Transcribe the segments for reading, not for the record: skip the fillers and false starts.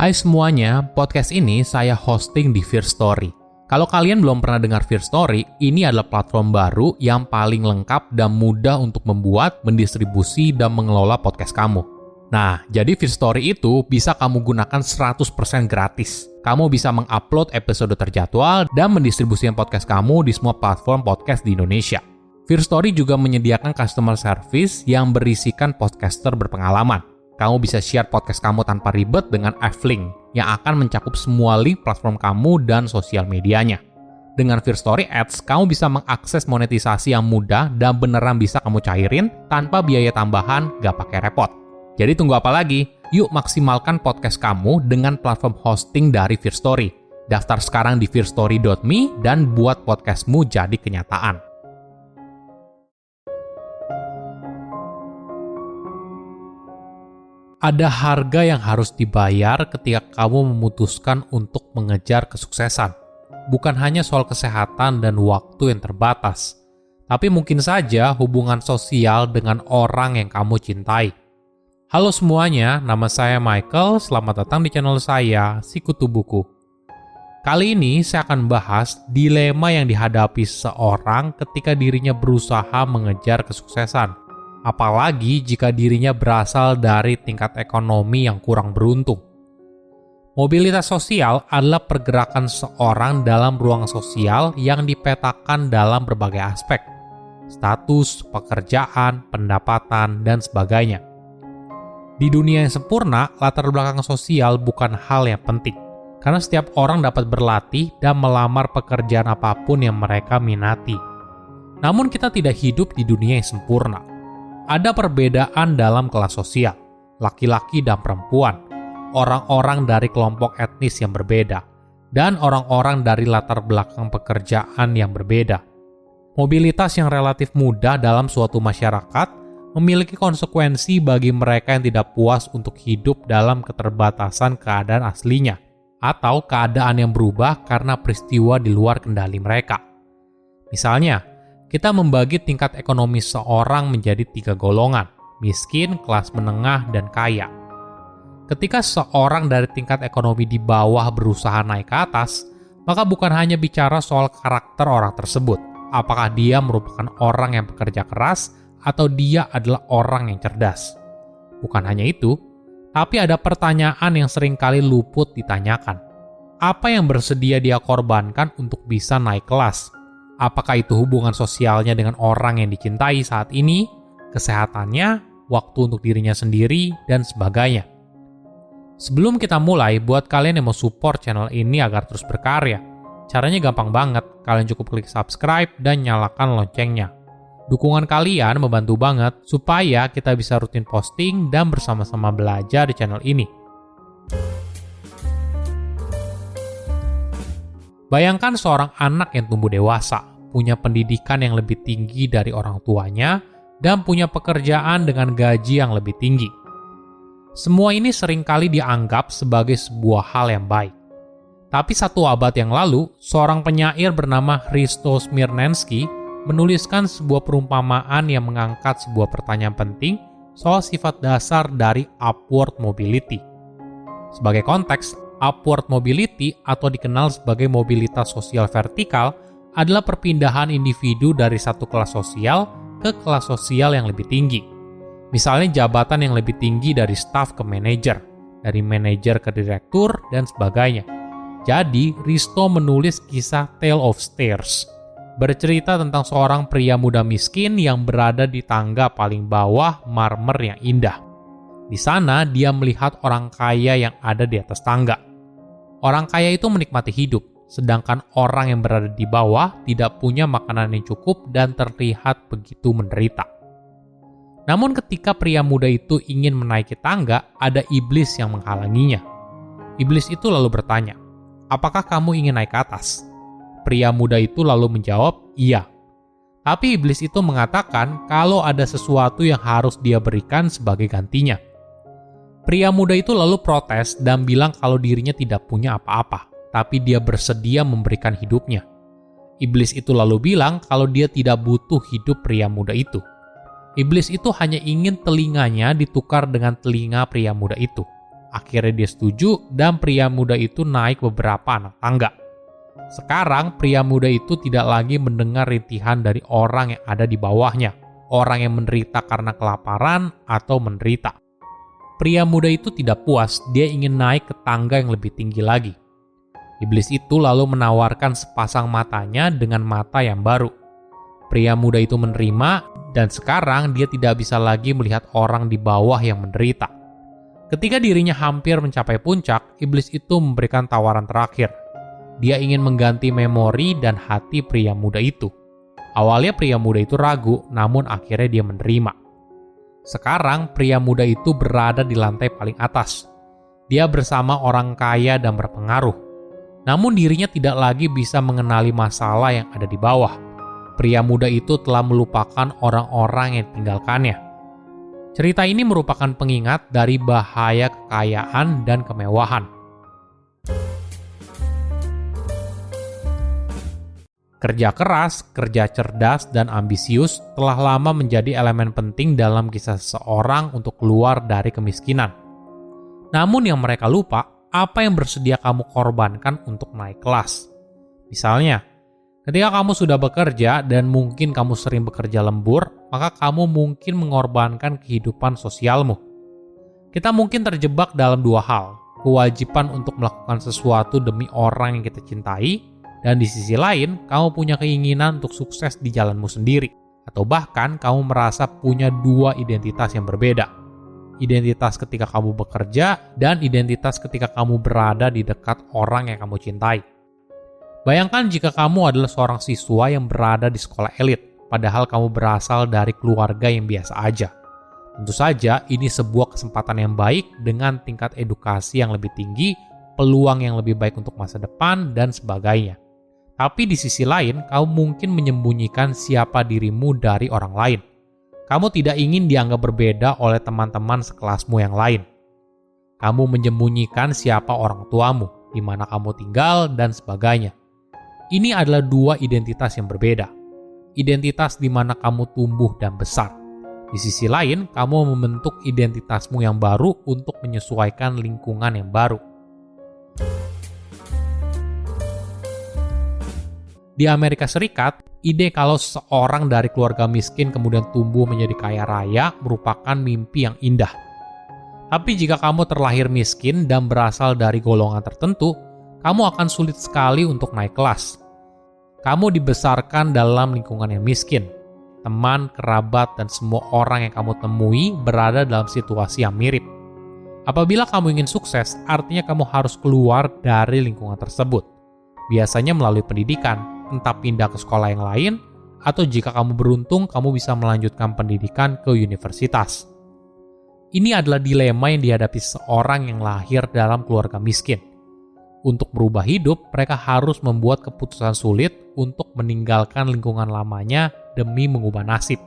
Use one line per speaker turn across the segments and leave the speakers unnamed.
Hai semuanya, podcast ini saya hosting di Firstory. Kalau kalian belum pernah dengar Firstory, ini adalah platform baru yang paling lengkap dan mudah untuk membuat, mendistribusi, dan mengelola podcast kamu. Nah, jadi Firstory itu bisa kamu gunakan 100% gratis. Kamu bisa mengupload episode terjadwal dan mendistribusikan podcast kamu di semua platform podcast di Indonesia. Firstory juga menyediakan customer service yang berisikan podcaster berpengalaman. Kamu bisa share podcast kamu tanpa ribet dengan F-Link yang akan mencakup semua link platform kamu dan sosial medianya. Dengan Firstory Ads, kamu bisa mengakses monetisasi yang mudah dan beneran bisa kamu cairin tanpa biaya tambahan, gak pakai repot. Jadi tunggu apa lagi? Yuk maksimalkan podcast kamu dengan platform hosting dari Firstory. Daftar sekarang di firstory.me dan buat podcastmu jadi kenyataan. Ada harga yang harus dibayar ketika kamu memutuskan untuk mengejar kesuksesan. Bukan hanya soal kesehatan dan waktu yang terbatas, tapi mungkin saja hubungan sosial dengan orang yang kamu cintai. Halo semuanya, nama saya Michael, selamat datang di channel saya, Sikutu Buku. Kali ini saya akan bahas dilema yang dihadapi seorang ketika dirinya berusaha mengejar kesuksesan. Apalagi jika dirinya berasal dari tingkat ekonomi yang kurang beruntung. Mobilitas sosial adalah pergerakan seorang dalam ruang sosial yang dipetakan dalam berbagai aspek. Status, pekerjaan, pendapatan, dan sebagainya. Di dunia yang sempurna, latar belakang sosial bukan hal yang penting. Karena setiap orang dapat berlatih dan melamar pekerjaan apapun yang mereka minati. Namun kita tidak hidup di dunia yang sempurna. Ada perbedaan dalam kelas sosial, laki-laki dan perempuan, orang-orang dari kelompok etnis yang berbeda, dan orang-orang dari latar belakang pekerjaan yang berbeda. Mobilitas yang relatif mudah dalam suatu masyarakat memiliki konsekuensi bagi mereka yang tidak puas untuk hidup dalam keterbatasan keadaan aslinya, atau keadaan yang berubah karena peristiwa di luar kendali mereka. Misalnya, kita membagi tingkat ekonomi seorang menjadi 3 golongan, miskin, kelas menengah, dan kaya. Ketika seorang dari tingkat ekonomi di bawah berusaha naik ke atas, maka bukan hanya bicara soal karakter orang tersebut, apakah dia merupakan orang yang bekerja keras atau dia adalah orang yang cerdas. Bukan hanya itu, tapi ada pertanyaan yang seringkali luput ditanyakan. Apa yang bersedia dia korbankan untuk bisa naik kelas? Apakah itu hubungan sosialnya dengan orang yang dicintai saat ini, kesehatannya, waktu untuk dirinya sendiri, dan sebagainya. Sebelum kita mulai, buat kalian yang mau support channel ini agar terus berkarya, caranya gampang banget, kalian cukup klik subscribe dan nyalakan loncengnya. Dukungan kalian membantu banget supaya kita bisa rutin posting dan bersama-sama belajar di channel ini. Bayangkan seorang anak yang tumbuh dewasa, punya pendidikan yang lebih tinggi dari orang tuanya, dan punya pekerjaan dengan gaji yang lebih tinggi. Semua ini seringkali dianggap sebagai sebuah hal yang baik. Tapi 1 abad yang lalu, seorang penyair bernama Hristo Smirnensky menuliskan sebuah perumpamaan yang mengangkat sebuah pertanyaan penting soal sifat dasar dari upward mobility. Sebagai konteks, upward mobility atau dikenal sebagai mobilitas sosial vertikal adalah perpindahan individu dari satu kelas sosial ke kelas sosial yang lebih tinggi. Misalnya jabatan yang lebih tinggi dari staf ke manajer, dari manajer ke direktur, dan sebagainya. Jadi, Hristo menulis kisah Tale of Stairs, bercerita tentang seorang pria muda miskin yang berada di tangga paling bawah marmer yang indah. Di sana, dia melihat orang kaya yang ada di atas tangga. Orang kaya itu menikmati hidup, sedangkan orang yang berada di bawah tidak punya makanan yang cukup dan terlihat begitu menderita. Namun ketika pria muda itu ingin menaiki tangga, ada iblis yang menghalanginya. Iblis itu lalu bertanya, "Apakah kamu ingin naik ke atas?" Pria muda itu lalu menjawab, "Iya." Tapi iblis itu mengatakan kalau ada sesuatu yang harus dia berikan sebagai gantinya. Pria muda itu lalu protes dan bilang kalau dirinya tidak punya apa-apa, tapi dia bersedia memberikan hidupnya. Iblis itu lalu bilang kalau dia tidak butuh hidup pria muda itu. Iblis itu hanya ingin telinganya ditukar dengan telinga pria muda itu. Akhirnya dia setuju dan pria muda itu naik beberapa anak tangga. Sekarang pria muda itu tidak lagi mendengar rintihan dari orang yang ada di bawahnya, orang yang menderita karena kelaparan atau menderita. Pria muda itu tidak puas, dia ingin naik ke tangga yang lebih tinggi lagi. Iblis itu lalu menawarkan sepasang matanya dengan mata yang baru. Pria muda itu menerima dan sekarang dia tidak bisa lagi melihat orang di bawah yang menderita. Ketika dirinya hampir mencapai puncak, iblis itu memberikan tawaran terakhir. Dia ingin mengganti memori dan hati pria muda itu. Awalnya pria muda itu ragu, namun akhirnya dia menerima. Sekarang pria muda itu berada di lantai paling atas. Dia bersama orang kaya dan berpengaruh. Namun dirinya tidak lagi bisa mengenali masalah yang ada di bawah. Pria muda itu telah melupakan orang-orang yang ditinggalkannya. Cerita ini merupakan pengingat dari bahaya kekayaan dan kemewahan. Kerja keras, kerja cerdas, dan ambisius telah lama menjadi elemen penting dalam kisah seseorang untuk keluar dari kemiskinan. Namun yang mereka lupa, apa yang bersedia kamu korbankan untuk naik kelas. Misalnya, ketika kamu sudah bekerja dan mungkin kamu sering bekerja lembur, maka kamu mungkin mengorbankan kehidupan sosialmu. Kita mungkin terjebak dalam dua hal, kewajiban untuk melakukan sesuatu demi orang yang kita cintai, dan di sisi lain, kamu punya keinginan untuk sukses di jalanmu sendiri, atau bahkan kamu merasa punya dua identitas yang berbeda. Identitas ketika kamu bekerja, dan identitas ketika kamu berada di dekat orang yang kamu cintai. Bayangkan jika kamu adalah seorang siswa yang berada di sekolah elit, padahal kamu berasal dari keluarga yang biasa aja. Tentu saja ini sebuah kesempatan yang baik dengan tingkat edukasi yang lebih tinggi, peluang yang lebih baik untuk masa depan, dan sebagainya. Tapi di sisi lain, kamu mungkin menyembunyikan siapa dirimu dari orang lain. Kamu tidak ingin dianggap berbeda oleh teman-teman sekelasmu yang lain. Kamu menyembunyikan siapa orang tuamu, di mana kamu tinggal, dan sebagainya. Ini adalah dua identitas yang berbeda. Identitas di mana kamu tumbuh dan besar. Di sisi lain, kamu membentuk identitasmu yang baru untuk menyesuaikan lingkungan yang baru. Di Amerika Serikat, ide kalau seseorang dari keluarga miskin kemudian tumbuh menjadi kaya raya merupakan mimpi yang indah. Tapi jika kamu terlahir miskin dan berasal dari golongan tertentu, kamu akan sulit sekali untuk naik kelas. Kamu dibesarkan dalam lingkungan yang miskin. Teman, kerabat, dan semua orang yang kamu temui berada dalam situasi yang mirip. Apabila kamu ingin sukses, artinya kamu harus keluar dari lingkungan tersebut. Biasanya melalui pendidikan, entah pindah ke sekolah yang lain, atau jika kamu beruntung, kamu bisa melanjutkan pendidikan ke universitas. Ini adalah dilema yang dihadapi seorang yang lahir dalam keluarga miskin. Untuk berubah hidup, mereka harus membuat keputusan sulit untuk meninggalkan lingkungan lamanya demi mengubah nasib.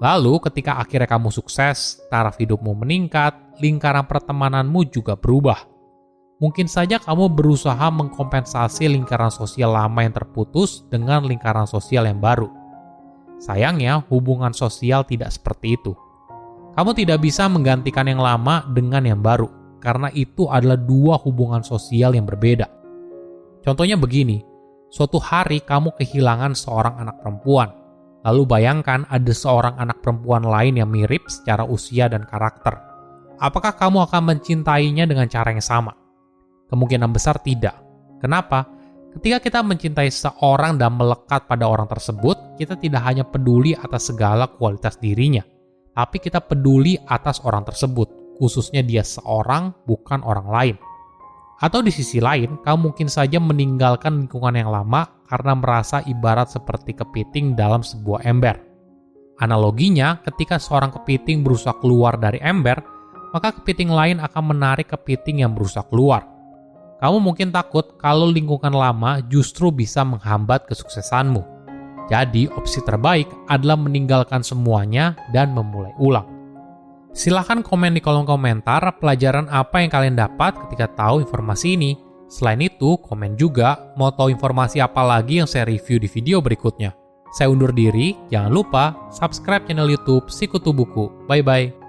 Lalu, ketika akhirnya kamu sukses, taraf hidupmu meningkat, lingkaran pertemananmu juga berubah. Mungkin saja kamu berusaha mengkompensasi lingkaran sosial lama yang terputus dengan lingkaran sosial yang baru. Sayangnya, hubungan sosial tidak seperti itu. Kamu tidak bisa menggantikan yang lama dengan yang baru, karena itu adalah dua hubungan sosial yang berbeda. Contohnya begini, suatu hari kamu kehilangan seorang anak perempuan. Lalu bayangkan ada seorang anak perempuan lain yang mirip secara usia dan karakter. Apakah kamu akan mencintainya dengan cara yang sama? Kemungkinan besar tidak. Kenapa? Ketika kita mencintai seseorang dan melekat pada orang tersebut, kita tidak hanya peduli atas segala kualitas dirinya, tapi kita peduli atas orang tersebut, khususnya dia seorang, bukan orang lain. Atau di sisi lain, kamu mungkin saja meninggalkan lingkungan yang lama karena merasa ibarat seperti kepiting dalam sebuah ember. Analoginya, ketika seorang kepiting berusaha keluar dari ember, maka kepiting lain akan menarik kepiting yang berusaha keluar. Kamu mungkin takut kalau lingkungan lama justru bisa menghambat kesuksesanmu. Jadi, opsi terbaik adalah meninggalkan semuanya dan memulai ulang. Silahkan komen di kolom komentar pelajaran apa yang kalian dapat ketika tahu informasi ini. Selain itu, komen juga mau tahu informasi apa lagi yang saya review di video berikutnya. Saya undur diri, jangan lupa subscribe channel YouTube Sikutu Buku. Bye-bye.